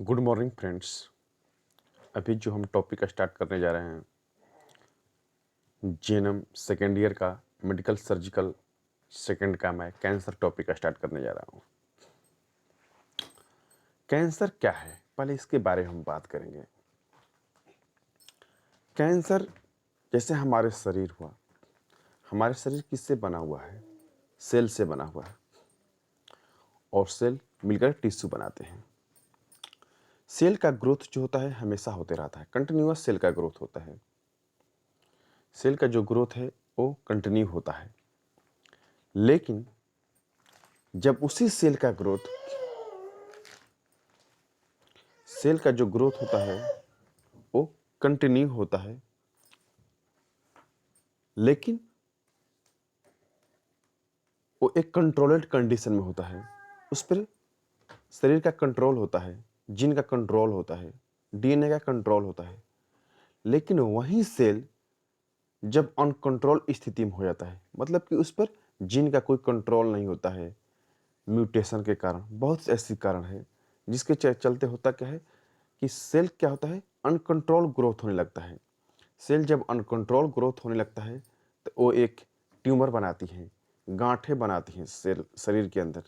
Good morning friends. अभी जो हम टॉपिक स्टार्ट करने जा रहे हैं जीएनएम सेकेंड ईयर का मेडिकल सर्जिकल सेकेंड का मैं कैंसर टॉपिक स्टार्ट करने जा रहा हूँ। कैंसर क्या है, पहले इसके बारे में हम बात करेंगे। कैंसर जैसे हमारे शरीर हुआ, हमारे शरीर किससे बना हुआ है? सेल से बना हुआ है और सेल मिलकर टिश्यू बनाते हैं। सेल का ग्रोथ जो होता है हमेशा होते रहता है, कंटिन्यूअस सेल का ग्रोथ होता है। सेल का जो ग्रोथ है वो कंटिन्यू होता है, लेकिन जब उसी सेल का जो ग्रोथ होता है वो कंटिन्यू होता है, लेकिन वो एक कंट्रोल्ड कंडीशन में होता है। उस पर शरीर का कंट्रोल होता है, जीन का कंट्रोल होता है, डीएनए का कंट्रोल होता है। लेकिन वही सेल जब अनकंट्रोल स्थिति में हो जाता है, मतलब कि उस पर जीन का कोई कंट्रोल नहीं होता है, म्यूटेशन के कारण, बहुत ऐसी कारण है जिसके चलते होता क्या है कि सेल क्या होता है, अनकंट्रोल ग्रोथ होने लगता है। सेल जब अनकंट्रोल ग्रोथ होने लगता है तो वो एक ट्यूमर बनाती हैं, गांठें बनाती हैं सेल शरीर के अंदर,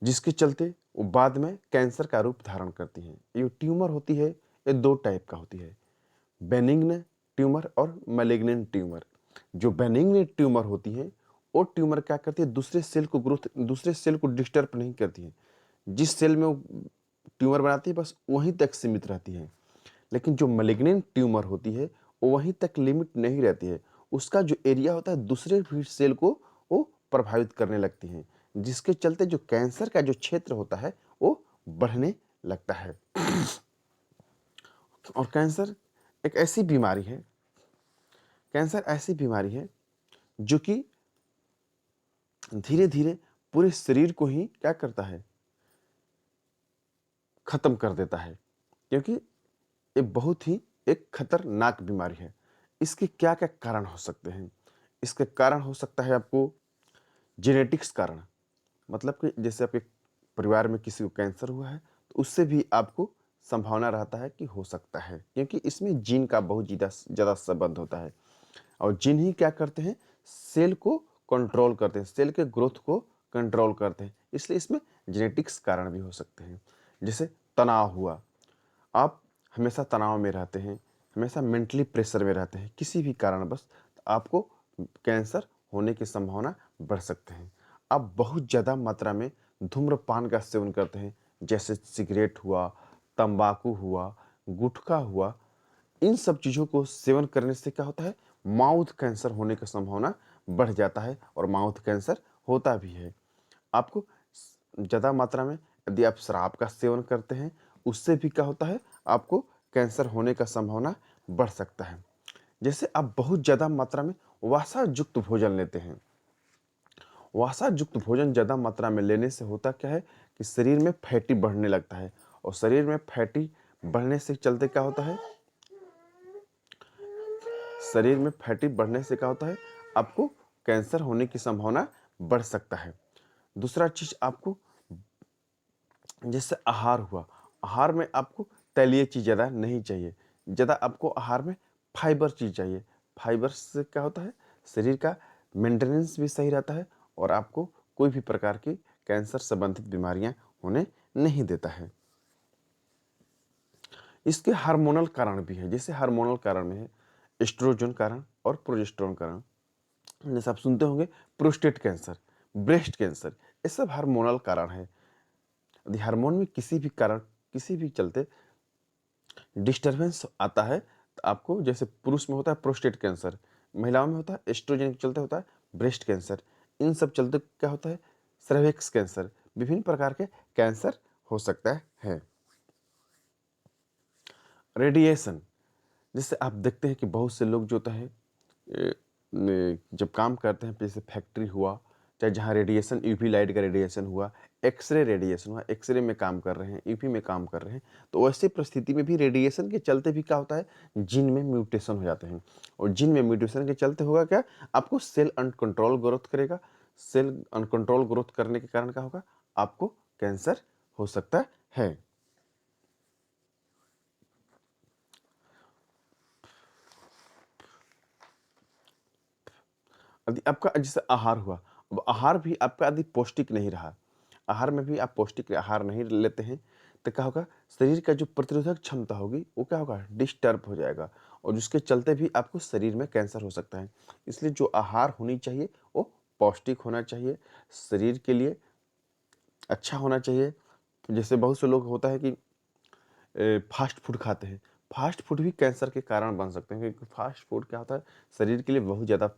जिसके चलते वो बाद में कैंसर का रूप धारण करती हैं। ये ट्यूमर होती है, ये दो टाइप का होती है, बेनिग्न ट्यूमर और मैलिग्नेंट ट्यूमर। जो बेनिग्न ट्यूमर होती है वो ट्यूमर क्या करती है, दूसरे सेल को डिस्टर्ब नहीं करती है। जिस सेल में वो ट्यूमर बनाती है बस वहीं तक सीमित रहती है। लेकिन जो मैलिग्नेंट ट्यूमर होती है वो वहीं तक लिमिट नहीं रहती है, उसका जो एरिया होता है दूसरे भी सेल को वो प्रभावित करने लगती हैं, जिसके चलते जो कैंसर का जो क्षेत्र होता है वो बढ़ने लगता है। और कैंसर एक ऐसी बीमारी है, कैंसर ऐसी बीमारी है जो कि धीरे धीरे पूरे शरीर को ही क्या करता है, खत्म कर देता है, क्योंकि ये बहुत ही एक खतरनाक बीमारी है। इसके क्या क्या कारण हो सकते हैं? इसके कारण हो सकता है आपको जेनेटिक्स कारण, मतलब कि जैसे आपके परिवार में किसी को कैंसर हुआ है तो उससे भी आपको संभावना रहता है कि हो सकता है, क्योंकि इसमें जीन का बहुत ज़्यादा संबंध होता है। और जीन ही क्या करते हैं, सेल को कंट्रोल करते हैं, सेल के ग्रोथ को कंट्रोल करते हैं, इसलिए इसमें जेनेटिक्स कारण भी हो सकते हैं। जैसे तनाव हुआ, आप हमेशा तनाव में रहते हैं, हमेशा मेंटली प्रेशर में रहते हैं, किसी भी कारणवश तो आपको कैंसर होने की संभावना बढ़ सकते हैं। आप बहुत ज़्यादा मात्रा में धूम्रपान का सेवन करते हैं, जैसे सिगरेट हुआ, तंबाकू हुआ, गुटखा हुआ, इन सब चीज़ों को सेवन करने से क्या होता है, माउथ कैंसर होने की संभावना बढ़ जाता है और माउथ कैंसर होता भी है। आपको ज़्यादा मात्रा में यदि आप शराब का सेवन करते हैं उससे भी क्या होता है, आपको कैंसर होने का संभावना बढ़ सकता है। जैसे आप बहुत ज़्यादा मात्रा में वसा युक्त भोजन लेते हैं, वसा युक्त भोजन ज़्यादा मात्रा में लेने से होता क्या है कि शरीर में फैटी बढ़ने लगता है, और शरीर में फैटी बढ़ने से चलते क्या होता है, शरीर में फैटी बढ़ने से क्या होता है, आपको कैंसर होने की संभावना बढ़ सकता है। दूसरा चीज़ आपको, जैसे आहार हुआ, आहार में आपको तैलीय चीज़ ज़्यादा नहीं चाहिए, ज़्यादा आपको आहार में फाइबर चीज़ चाहिए। फाइबर से क्या होता है, शरीर का मेंटेनेंस भी सही रहता है और आपको कोई भी प्रकार की कैंसर संबंधित बीमारियां होने नहीं देता है। इसके हार्मोनल कारण भी है, जैसे हार्मोनल कारण में है एस्ट्रोजन कारण और प्रोजेस्टेरोन कारण। जैसे आप सुनते होंगे प्रोस्टेट कैंसर, ब्रेस्ट कैंसर, ये सब हार्मोनल कारण है। यदि हार्मोन में किसी भी कारण, किसी भी चलते डिस्टरबेंस आता है तो आपको, जैसे पुरुष में होता है प्रोस्टेट कैंसर, महिलाओं में होता है एस्ट्रोजन के चलते होता है ब्रेस्ट कैंसर, इन सब चलते क्या होता है, सर्विक्स कैंसर, विभिन्न प्रकार के कैंसर हो सकता है। रेडिएशन, जैसे आप देखते हैं कि बहुत से लोग जो होता है जब काम करते हैं, जैसे फैक्ट्री हुआ, चाहे जहाँ रेडिएशन, यूवी लाइट का रेडिएशन हुआ, एक्सरे रेडिएशन हुआ, एक्सरे में काम कर रहे हैं, यूवी में काम कर रहे हैं, तो वैसे परिस्थिति में भी रेडिएशन के चलते भी क्या होता है, जीन में म्यूटेशन हो जाते हैं। और जीन में म्यूटेशन के चलते होगा क्या, आपको सेल अनकंट्रोल ग्रोथ करेगा, सेल अनकंट्रोल ग्रोथ करने के कारण क्या होगा, आपको कैंसर हो सकता है। यदि आपका जैसे आहार हुआ, अब आहार भी आपका यदि पौष्टिक नहीं रहा, आहार में भी आप पौष्टिक आहार नहीं लेते हैं, तो क्या होगा, शरीर का जो प्रतिरोधक क्षमता होगी वो क्या होगा, डिस्टर्ब हो जाएगा, और जिसके चलते भी आपको शरीर में कैंसर हो सकता है। इसलिए जो आहार होनी चाहिए वो पौष्टिक होना चाहिए, शरीर के लिए अच्छा होना चाहिए। जैसे बहुत से लोग होता है कि फास्ट फूड खाते हैं, फास्ट फूड भी कैंसर के कारण बन सकते हैं, क्योंकि फास्ट फूड क्या होता है, शरीर के लिए बहुत ज़्यादा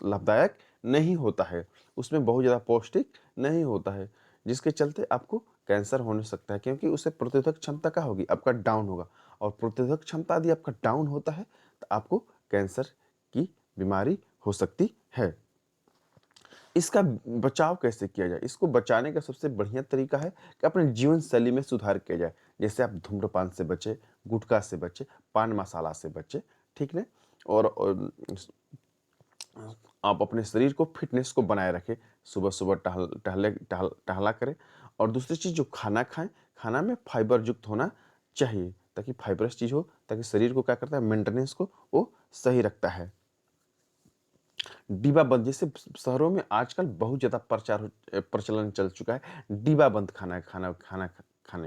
लाभदायक नहीं होता है, उसमें बहुत ज़्यादा पौष्टिक नहीं होता है, जिसके चलते आपको कैंसर होने सकता है, क्योंकि उससे प्रतिरोधक क्षमता क्या होगी, आपका डाउन होगा, और प्रतिरोधक क्षमता यदि आपका डाउन होता है तो आपको कैंसर की बीमारी हो सकती है। इसका बचाव कैसे किया जाए? इसको बचाने का सबसे बढ़िया तरीका है कि अपने जीवन शैली में सुधार किया जाए। जैसे आप धूम्रपान से बचें, गुटखा से बचें, पान मसाला से बचें, ठीक है? और आप अपने शरीर को, फिटनेस को बनाए रखें। सुबह-सुबह टहला करें, और दूसरी चीज़ जो खाना खाएँ, खाना में फाइबर युक्त होना चाहिए, ताकि फाइबरस चीज़ हो, ताकि शरीर को क्या करता है, मेंटेनेंस को वो सही रखता है। डिब्बाबंद, जैसे शहरों में आजकल बहुत ज़्यादा प्रचलन चल चुका है डिब्बाबंद खाने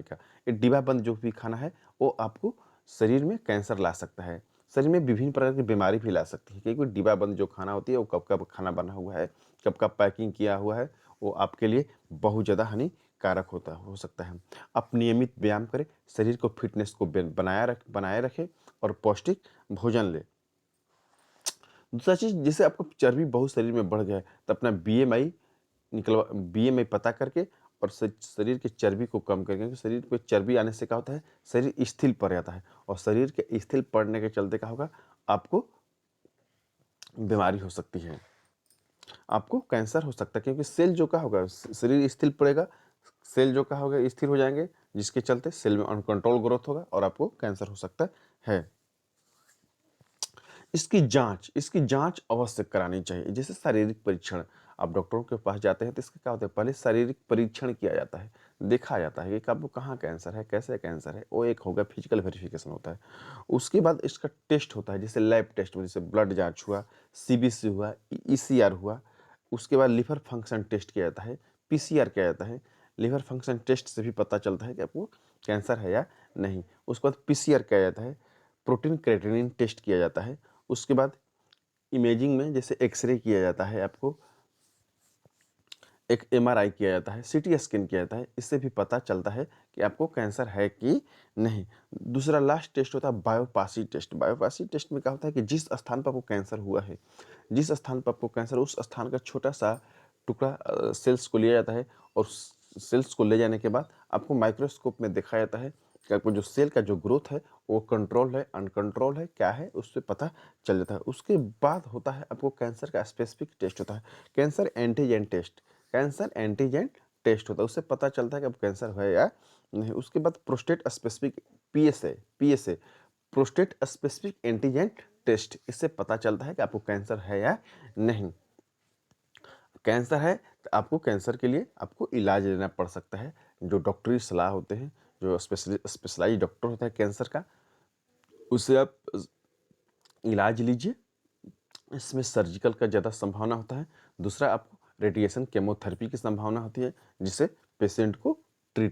का। ये डिब्बाबंद जो भी खाना है वो आपको शरीर में कैंसर ला सकता है। शरीर में विभिन्न प्रकार की बीमारी भी ला सकती है, क्योंकि डिब्बाबंद जो खाना होती है वो कब का खाना बना हुआ है, कब का पैकिंग किया हुआ है, वो आपके लिए बहुत ज़्यादा हानिकारक हो सकता है। आप नियमित व्यायाम करें, शरीर को, फिटनेस को बनाए रखें, और पौष्टिक भोजन लें। दूसरा चीज़, जैसे आपका चर्बी बहुत शरीर में बढ़ गया है, तो अपना बीएमआई पता करके, और शरीर के चर्बी को कम करके, क्योंकि शरीर पे चर्बी आने से क्या होता है, शरीर स्थिर पड़ जाता है, और शरीर के स्थिर पड़ने के चलते क्या होगा, आपको बीमारी हो सकती है, आपको कैंसर हो सकता है, क्योंकि सेल जो क्या होगा, शरीर स्थिर पड़ेगा, सेल जो क्या होगा, स्थिर हो जाएंगे, जिसके चलते सेल में अनकंट्रोल ग्रोथ होगा और आपको कैंसर हो सकता है। इसकी जांच अवश्य करानी चाहिए। जैसे शारीरिक परीक्षण, आप डॉक्टरों के पास जाते हैं तो इसका क्या होता है, पहले शारीरिक परीक्षण किया जाता है, देखा जाता है कि आपको कहाँ कैंसर है, कैसे कैंसर है, वो एक होगा, फिजिकल वेरिफिकेशन होता है। उसके बाद इसका टेस्ट होता है, जैसे लैब टेस्ट में, जैसे ब्लड जांच हुआ, सीबीसी हुआ, ईसीआर हुआ। उसके बाद लिवर फंक्शन टेस्ट किया जाता है, पीसीआर किया जाता है। लिवर फंक्शन टेस्ट से भी पता चलता है कि आपको कैंसर है या नहीं। उसके बाद पीसीआर किया जाता है, प्रोटीन क्रेटिनिन टेस्ट किया जाता है। उसके बाद इमेजिंग में जैसे एक्सरे किया जाता है, आपको एक एमआरआई किया जाता है, सीटी स्कैन किया जाता है, इससे भी पता चलता है कि आपको कैंसर है कि नहीं। दूसरा लास्ट टेस्ट होता है बायोप्सी टेस्ट। बायोप्सी टेस्ट में क्या होता है कि जिस स्थान पर आपको कैंसर हुआ है, जिस स्थान पर आपको कैंसर, उस स्थान का छोटा सा टुकड़ा सेल्स को लिया जाता है, और सेल्स को ले जाने के बाद आपको माइक्रोस्कोप में दिखाया जाता है कि आपको जो सेल का जो ग्रोथ है वो कंट्रोल है, अनकंट्रोल है, क्या है, उससे पता चल जाता है। उसके बाद होता है आपको कैंसर का स्पेसिफिक टेस्ट होता है, cancer antigen test. Cancer antigen test होता है, उससे पता चलता है कि अब कैंसर है या नहीं। उसके बाद prostate specific PSA prostate specific antigen test, इससे पता चलता है कि आपको कैंसर है या नहीं। कैंसर है तो आपको कैंसर के लिए आपको इलाज लेना पड़ सकता है। जो डॉक्टरी सलाह होते हैं, जो स्पेशलाइज डॉक्टर होता है कैंसर का, उससे आप इलाज लीजिए। इसमें सर्जिकल का ज़्यादा संभावना होता है। दूसरा, आपको रेडिएशन केमोथेरेपी की संभावना होती है, जिससे पेशेंट को किया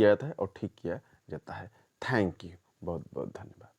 जाता है और ठीक किया जाता है। थैंक यू, बहुत बहुत धन्यवाद।